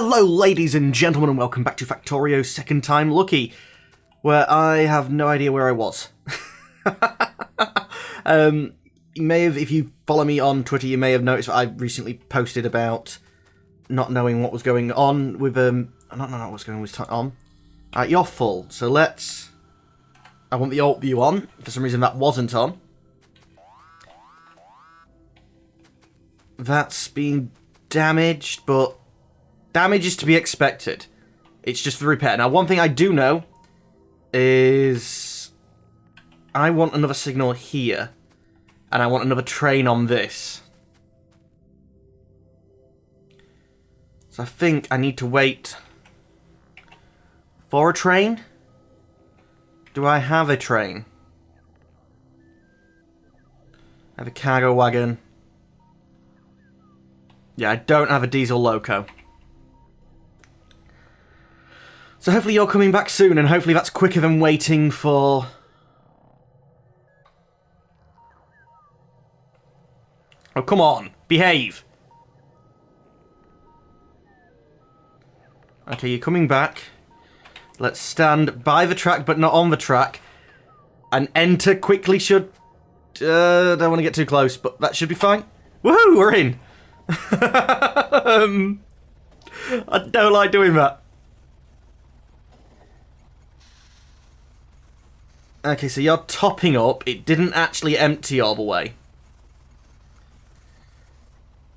Hello ladies and gentlemen and welcome back to Factorio Second Time Lucky, where I have no idea where I was. You may have, if you follow me on Twitter, you may have noticed that I recently posted about not knowing what was going on with, I don't know what's going on with Tom. You're full, so I want the alt view on. For some reason that wasn't on. That's been damaged, but damage is to be expected. It's just for repair. Now, one thing I do know is I want another signal here, and I want another train on this. So I think I need to wait for a train. Do I have a train? I have a cargo wagon. Yeah, I don't have a diesel loco. So hopefully you're coming back soon, and hopefully that's quicker than waiting for... Oh, come on. Behave. Okay, you're coming back. Let's stand by the track, but not on the track. And enter quickly should... don't want to get too close, but that should be fine. Woohoo, we're in. I don't like doing that. Okay, so you're topping up. It didn't actually empty all the way.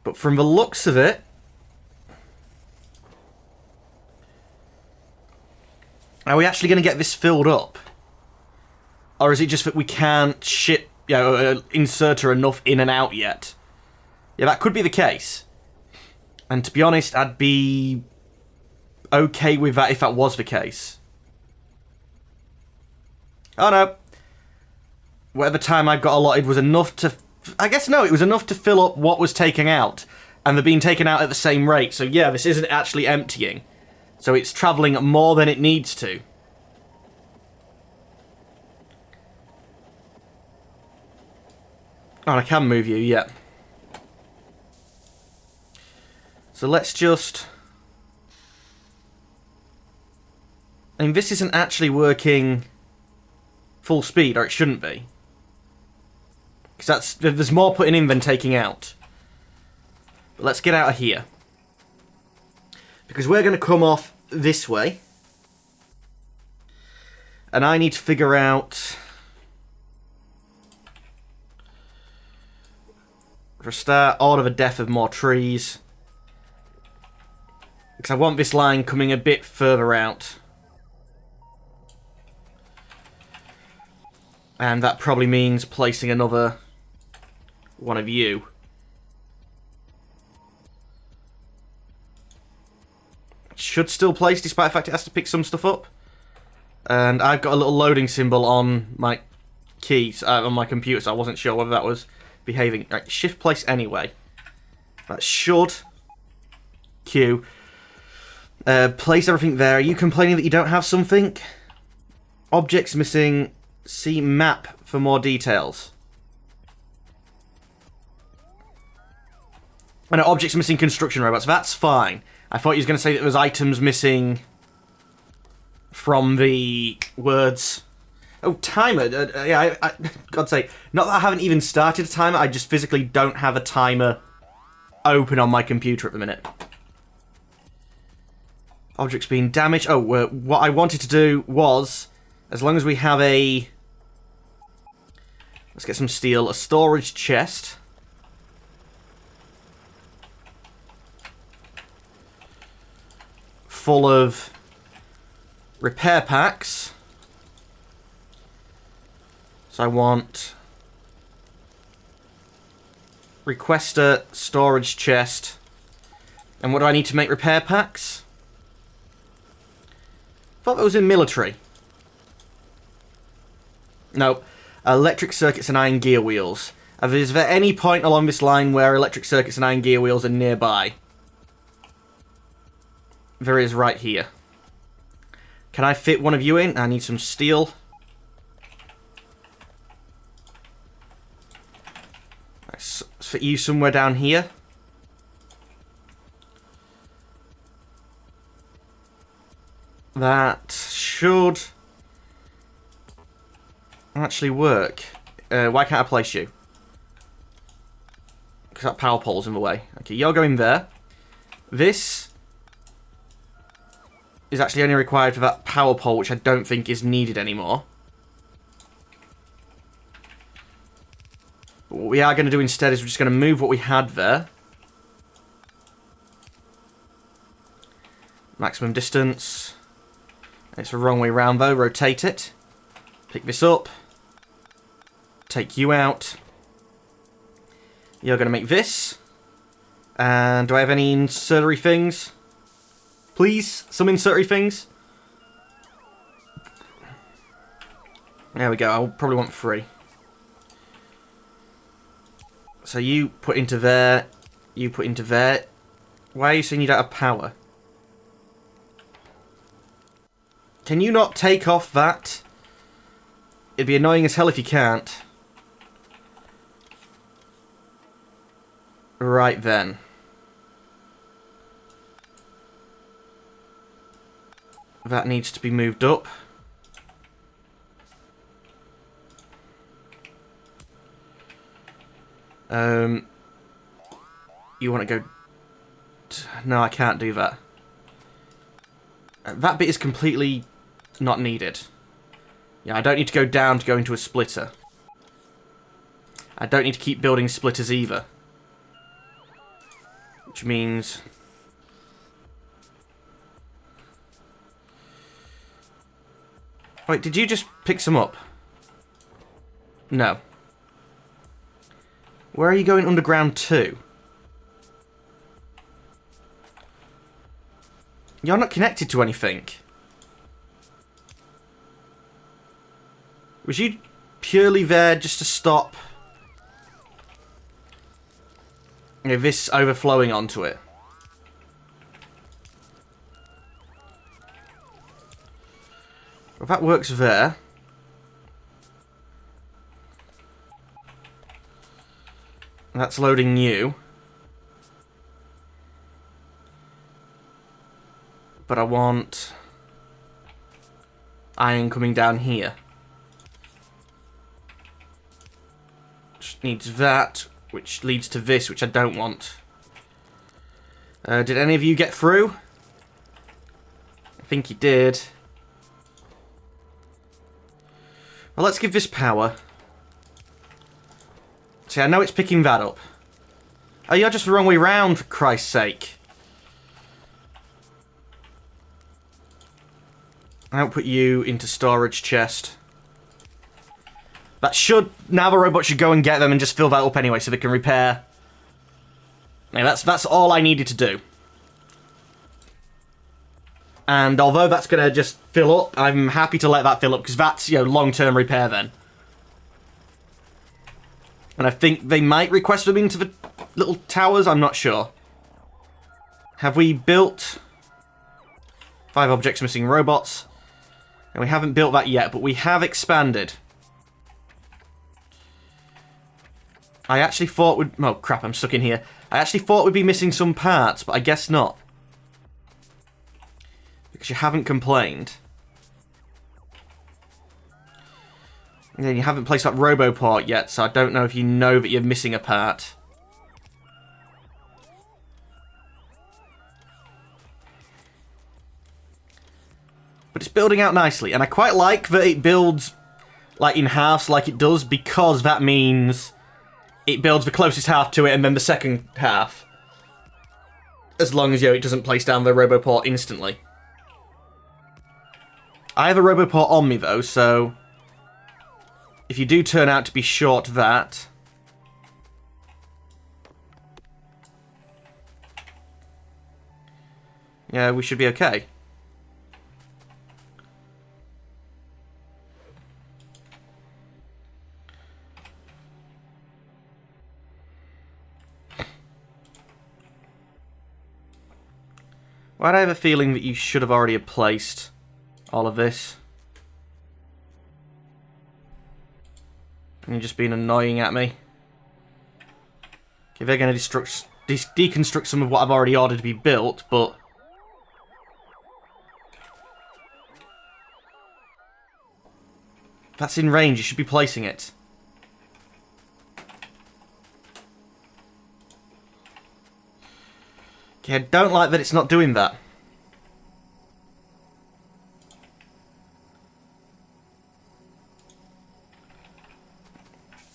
But from the looks of it... Are we actually going to get this filled up? Or is it just that we can't ship, insert her enough in and out yet? Yeah, that could be the case. And to be honest, I'd be okay with that if that was the case. Oh no. Whatever time I got allotted was enough to... I guess no, it was enough to fill up what was taken out. And they're being taken out at the same rate. So yeah, this isn't actually emptying. So it's travelling more than it needs to. Oh, I can move you, yeah. So let's just... I mean, this isn't actually working full speed, or it shouldn't be. Because there's more putting in than taking out. But let's get out of here. Because we're going to come off this way. And I need to figure out... For a start, order the death of more trees. Because I want this line coming a bit further out. And that probably means placing another one of you. Should still place, despite the fact it has to pick some stuff up. And I've got a little loading symbol on my keys, on my computer, so I wasn't sure whether that was behaving. Right, shift place anyway. That should queue. Place everything there. Are you complaining that you don't have something? Objects missing. See map for more details. Oh no, objects missing construction robots. That's fine. I thought you was going to say that there was items missing from the words. Oh, timer. Yeah, God's sake. Not that I haven't even started a timer, I just physically don't have a timer open on my computer at the minute. Objects being damaged. Oh, what I wanted to do was, as long as we have a... Let's get some steel. A storage chest. Full of repair packs. So I want requester storage chest. And what do I need to make repair packs? I thought that was in military. No. Electric circuits and iron gear wheels. Is there any point along this line where electric circuits and iron gear wheels are nearby? There is right here. Can I fit one of you in? I need some steel. Let's fit you somewhere down here. That should actually work. Why can't I place you? Because that power pole's in the way. Okay, you're going there. This is actually only required for that power pole, which I don't think is needed anymore. But what we are going to do instead is we're just going to move what we had there. Maximum distance. It's the wrong way round though. Rotate it. Pick this up. Take you out. You're going to make this. And do I have any insertery things? Please, some insertery things. There we go. I'll probably want 3. So you put into there. You put into there. Why are you saying you don't have power? Can you not take off that? It'd be annoying as hell if you can't. Right then. That needs to be moved up. You want to go... No, I can't do that. That bit is completely not needed. Yeah, I don't need to go down to go into a splitter. I don't need to keep building splitters either. Which means... Wait, did you just pick some up? No. Where are you going underground to? You're not connected to anything. Was you purely there just to stop this overflowing onto it? Well, that works there. That's loading you. But I want iron coming down here. Which needs that, which leads to this, which I don't want. Did any of you get through? I think you did. Well, let's give this power. See, I know it's picking that up. Oh, you're just the wrong way round, for Christ's sake. I'll put you into storage chest. That should... Now the robot should go and get them and just fill that up anyway so they can repair. Now, that's all I needed to do. And although that's going to just fill up, I'm happy to let that fill up because that's, you know, long-term repair then. And I think they might request them into the little towers, I'm not sure. Have we built... 5 objects missing robots. And we haven't built that yet, but we have expanded. I actually thought we'd... Oh, crap, I'm stuck in here. I actually thought we'd be missing some parts, but I guess not. Because you haven't complained. And then you haven't placed that RoboPort yet, so I don't know if you know that you're missing a part. But it's building out nicely, and I quite like that it builds like in halves like it does, because that means it builds the closest half to it and then the second half. As long as, you know, it doesn't place down the RoboPort instantly. I have a RoboPort on me though, so if you do turn out to be short that, yeah, we should be okay. Why do I have a feeling that you should have already placed all of this? And you're just being annoying at me. Okay, they're going to deconstruct some of what I've already ordered to be built, but... That's in range. You should be placing it. Okay, I don't like that it's not doing that.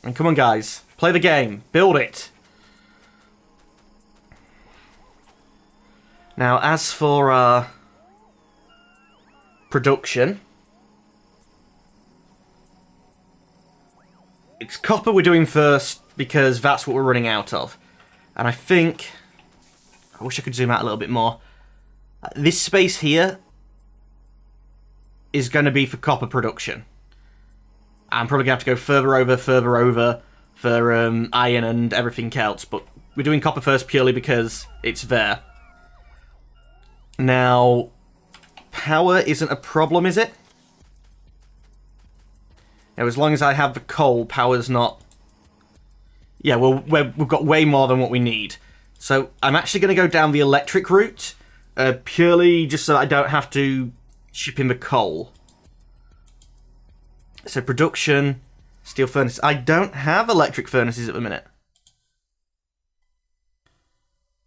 And come on, guys. Play the game. Build it. Now, as for production, it's copper we're doing first because that's what we're running out of. And I think... I wish I could zoom out a little bit more. This space here is going to be for copper production. I'm probably going to have to go further over for iron and everything else. But we're doing copper first purely because it's there. Now, power isn't a problem, is it? Now, as long as I have the coal, power's not... Yeah, well, we've got way more than what we need. So, I'm actually going to go down the electric route, purely just so I don't have to ship in the coal. So, production, steel furnace. I don't have electric furnaces at the minute.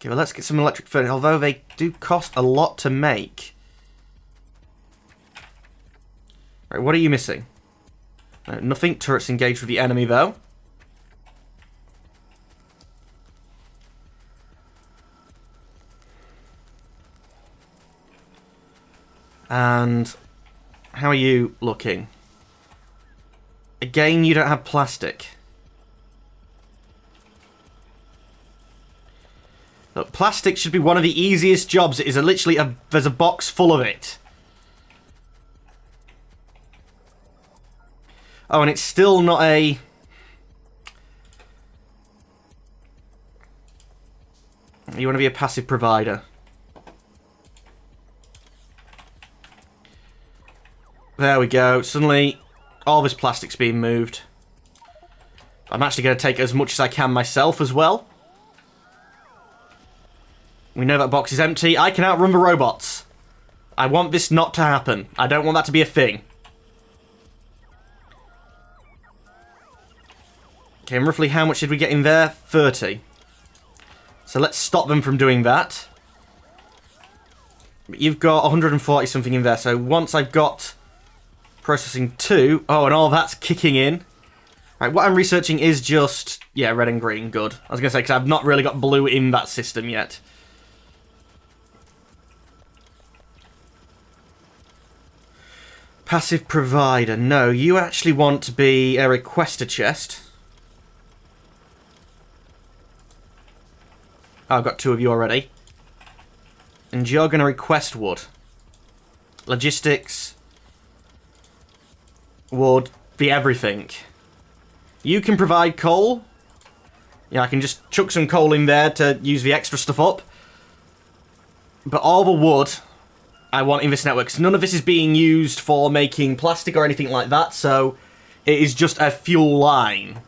Okay, well, let's get some electric furnaces, although they do cost a lot to make. Right, what are you missing? Nothing. Turrets engaged with the enemy, though. And how are you looking? Again, you don't have plastic. Look, plastic should be one of the easiest jobs. It is literally there's a box full of it. Oh, and it's still not a... You want to be a passive provider. There we go. Suddenly, all this plastic's being moved. I'm actually going to take as much as I can myself as well. We know that box is empty. I can outrun the robots. I want this not to happen. I don't want that to be a thing. Okay, and roughly how much did we get in there? 30. So let's stop them from doing that. You've got 140 something in there, so once I've got processing 2... Oh, and all that's kicking in. Right, what I'm researching is just... Yeah, red and green, good. I was going to say, because I've not really got blue in that system yet. Passive provider. No, you actually want to be a requester chest. Oh, I've got 2 of you already. And you're going to request wood. Logistics. Wood. The everything. You can provide coal. Yeah, I can just chuck some coal in there to use the extra stuff up. But all the wood I want in this network. 'Cause none of this is being used for making plastic or anything like that, so it is just a fuel line.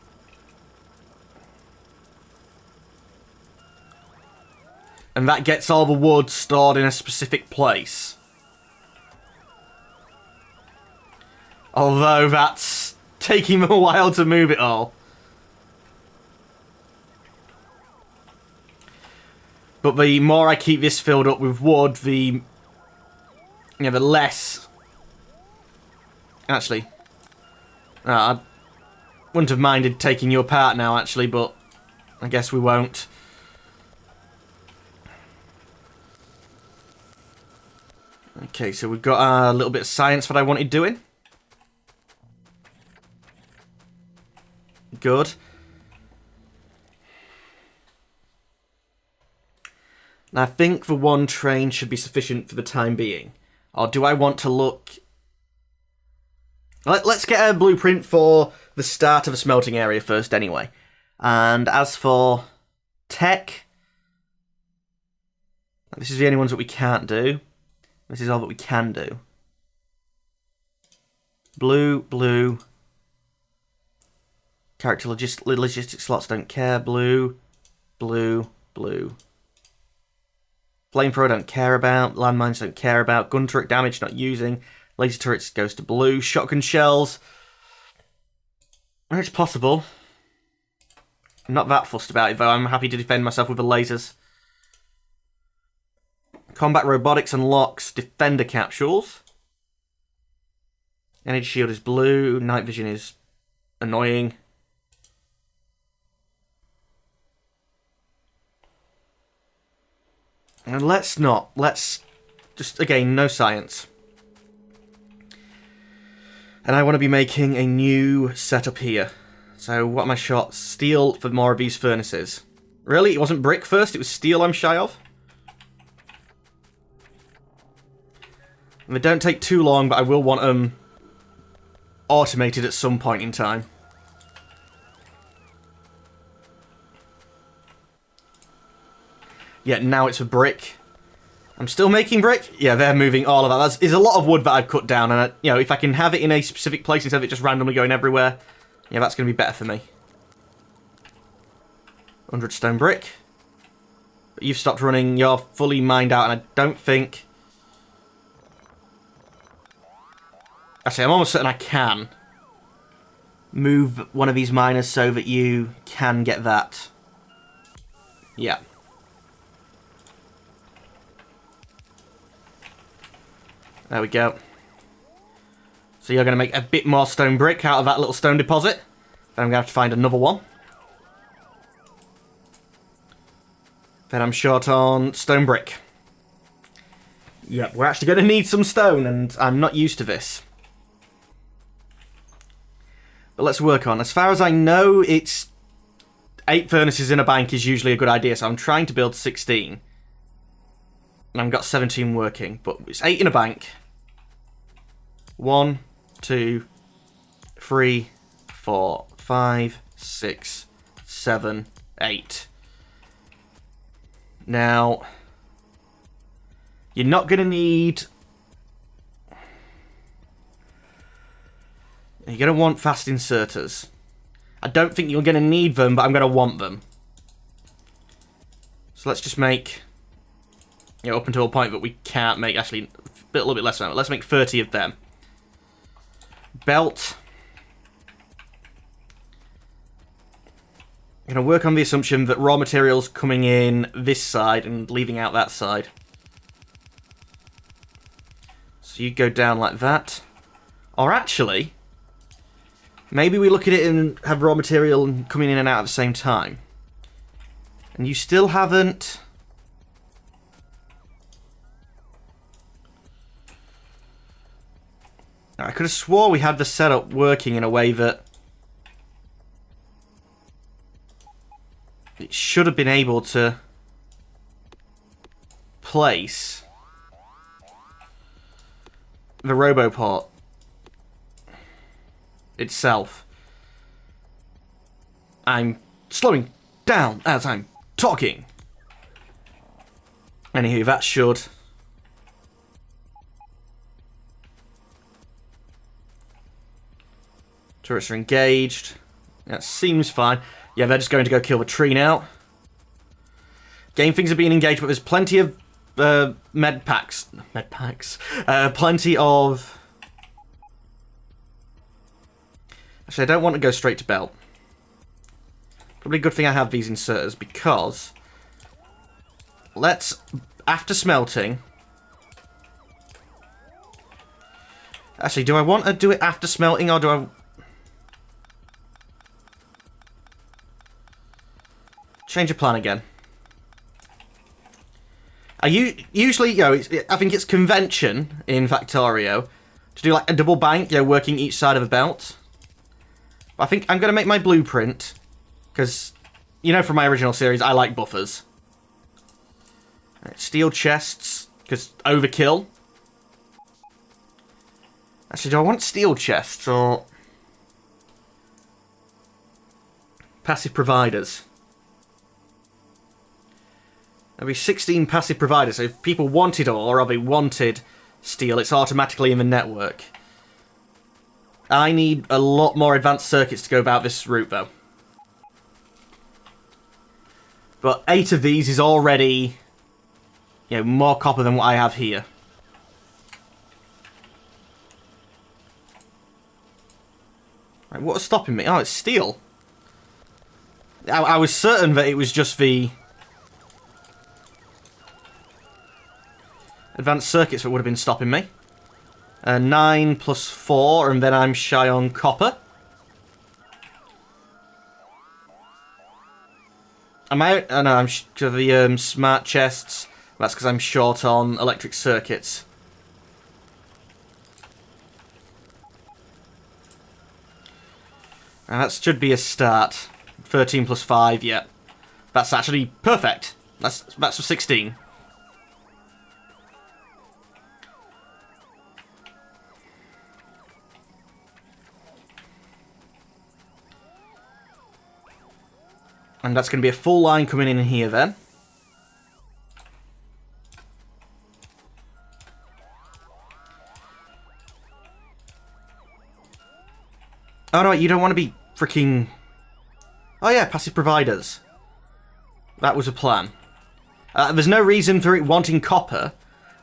And that gets all the wood stored in a specific place. Although that's taking them a while to move it all. But the more I keep this filled up with wood, the less... Actually, I wouldn't have minded taking you apart now, actually, but I guess we won't. Okay, so we've got a little bit of science that I wanted doing. Good. Now, I think the 1 train should be sufficient for the time being. Or do I want to look... Let's get a blueprint for the start of a smelting area first anyway. And as for tech... This is the only ones that we can't do. This is all that we can do. Blue, blue. Character logistics slots don't care. Blue, blue, blue. Flamethrower don't care about. Landmines don't care about. Gun turret damage not using. Laser turrets goes to blue. Shotgun shells. It's possible. I'm not that fussed about it, though. I'm happy to defend myself with the lasers. Combat robotics unlocks defender capsules. Energy shield is blue. Night vision is annoying. And let's not. Let's just, again, no science. And I want to be making a new setup here. So what am I short? Steel for more of these furnaces. Really? It wasn't brick first? It was steel I'm shy of? And they don't take too long, but I will want them automated at some point in time. Yeah, now it's a brick. I'm still making brick. Yeah, they're moving all of that. There's a lot of wood that I've cut down, and you know, if I can have it in a specific place instead of it just randomly going everywhere, yeah, that's going to be better for me. 100 stone brick. But you've stopped running. You're fully mined out, and I don't think. Actually, I'm almost certain I can move one of these miners so that you can get that. Yeah. There we go. So you're going to make a bit more stone brick out of that little stone deposit. Then I'm going to have to find another one. Then I'm short on stone brick. Yep, we're actually going to need some stone, and I'm not used to this. But let's work on. As far as I know, it's 8 furnaces in a bank is usually a good idea, so I'm trying to build 16. And I've got 17 working, but it's 8 in a bank. 1, 2, 3, 4, 5, 6, 7, 8. Now, you're not going to need... You're going to want fast inserters. I don't think you're going to need them, but I'm going to want them. So let's just make... You know, up until a point that we can't make, actually, a little bit less than that. Let's make 30 of them. Belt. I'm going to work on the assumption that raw materials coming in this side and leaving out that side. So you go down like that. Or actually, maybe we look at it and have raw material coming in and out at the same time. And you still haven't... I could have swore we had the setup working in a way that it should have been able to place the Roboport itself. I'm slowing down as I'm talking. Anywho, that should... Turrets are engaged. That seems fine. Yeah, they're just going to go kill the tree now. Game things are being engaged, but there's plenty of med packs. Plenty of... Actually, I don't want to go straight to belt. Probably a good thing I have these inserters, because... Let's... After smelting... Actually, do I want to do it after smelting, or do I... Change of plan again. Usually, you know, I think it's convention in Factorio to do like a double bank, you know, working each side of a belt. But I think I'm going to make my blueprint, because, you know, from my original series, I like buffers. Right, steel chests, because overkill. Actually, do I want steel chests or passive providers? There'll be 16 passive providers, so if people wanted ore or they wanted steel, it's automatically in the network. I need a lot more advanced circuits to go about this route, though. But 8 of these is already, you know, more copper than what I have here. Right, what was stopping me? Oh, it's steel. I was certain that it was just the advanced circuits that would have been stopping me. 9 plus 4, and then I'm shy on copper. Am I? Oh no, I'm to the smart chests. That's because I'm short on electric circuits. And that should be a start. 13 plus 5, yeah. That's actually perfect. That's for 16. And that's going to be a full line coming in here then. Oh no, you don't want to be freaking... Oh yeah, passive providers. That was a plan. There's no reason for it wanting copper,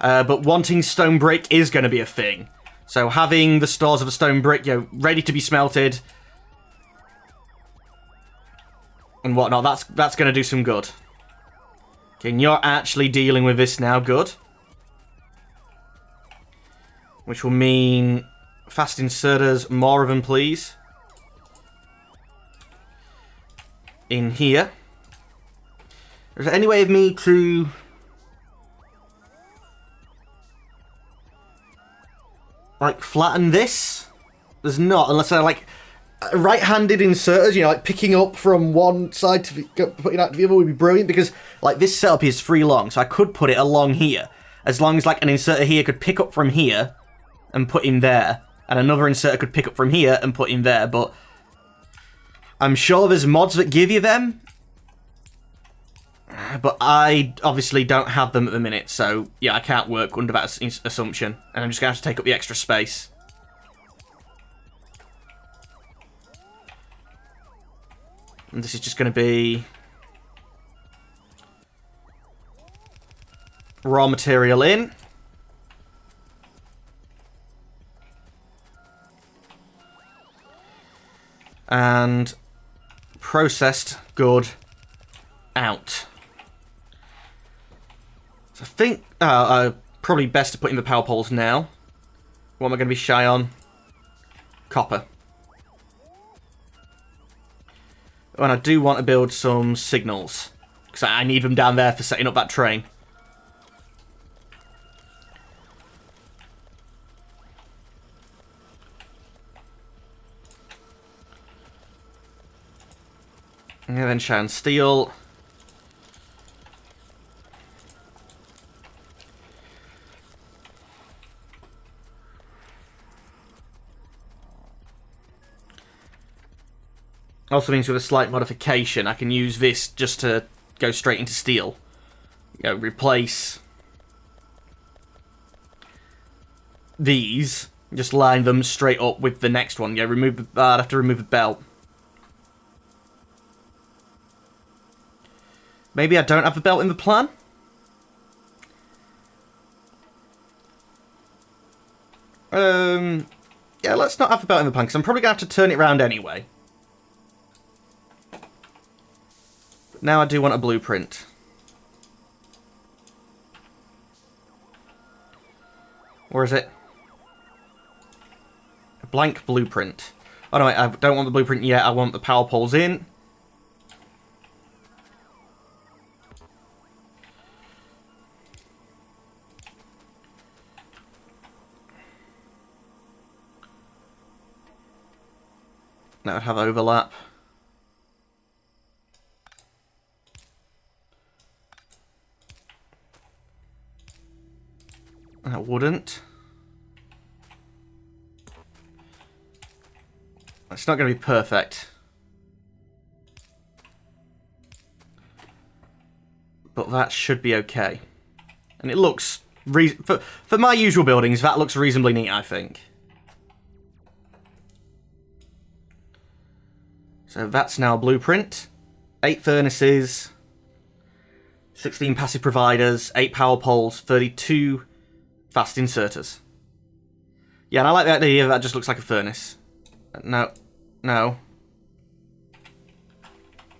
but wanting stone brick is going to be a thing. So having the stores of a stone brick, you know, ready to be smelted and whatnot, that's going to do some good. Okay, and you're actually dealing with this now, good. Which will mean fast inserters, more of them, please. In here. Is there any way of me to... like, flatten this? There's not, unless I, like... right-handed inserters, you know, like, picking up from one side to putting out to the other would be brilliant, because, like, this setup is free long, so I could put it along here. As long as, like, an inserter here could pick up from here and put in there. And another inserter could pick up from here and put in there, but... I'm sure there's mods that give you them. But I obviously don't have them at the minute, so yeah, I can't work under that assumption. And I'm just going to have to take up the extra space. And this is just going to be... raw material in. And... processed good out. So I think probably best to put in the power poles now. What am I going to be shy on? Copper. And I do want to build some signals, because I need them down there for setting up that train. And then shy on steel. Also means with a slight modification, I can use this just to go straight into steel. You know, replace these, just line them straight up with the next one. Yeah, remove the, I'd have to remove the belt. Maybe I don't have the belt in the plan? Yeah, let's not have the belt in the plan, because I'm probably going to have to turn it around anyway. Now I do want a blueprint. Or is it? A blank blueprint. Oh no, wait, I don't want the blueprint yet. I want the power poles in. That would have overlap. That wouldn't. It's not going to be perfect. But that should be okay. And it looks... for my usual buildings, that looks reasonably neat, I think. So that's now a blueprint. 8 furnaces. 16 passive providers. 8 power poles. 32... fast inserters. Yeah, and I like the idea that just looks like a furnace. No. No.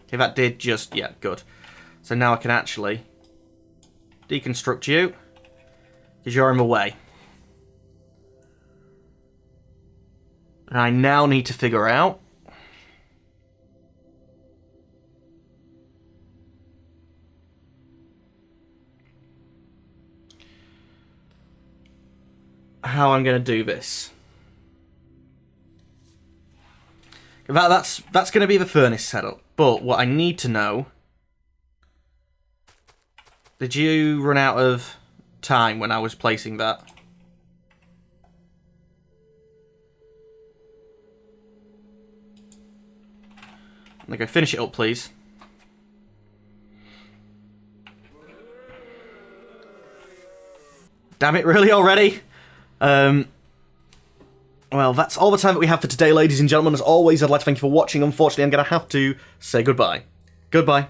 Okay, that did just... Yeah, good. So now I can actually deconstruct you, because you're in the way. And I now need to figure out how I'm going to do this. That's going to be the furnace setup. But what I need to know... Did you run out of time when I was placing that? I'm going to go finish it up, please. Damn it, really already? Well, that's all the time that we have for today, ladies and gentlemen. As always, I'd like to thank you for watching. Unfortunately, I'm going to have to say goodbye. Goodbye.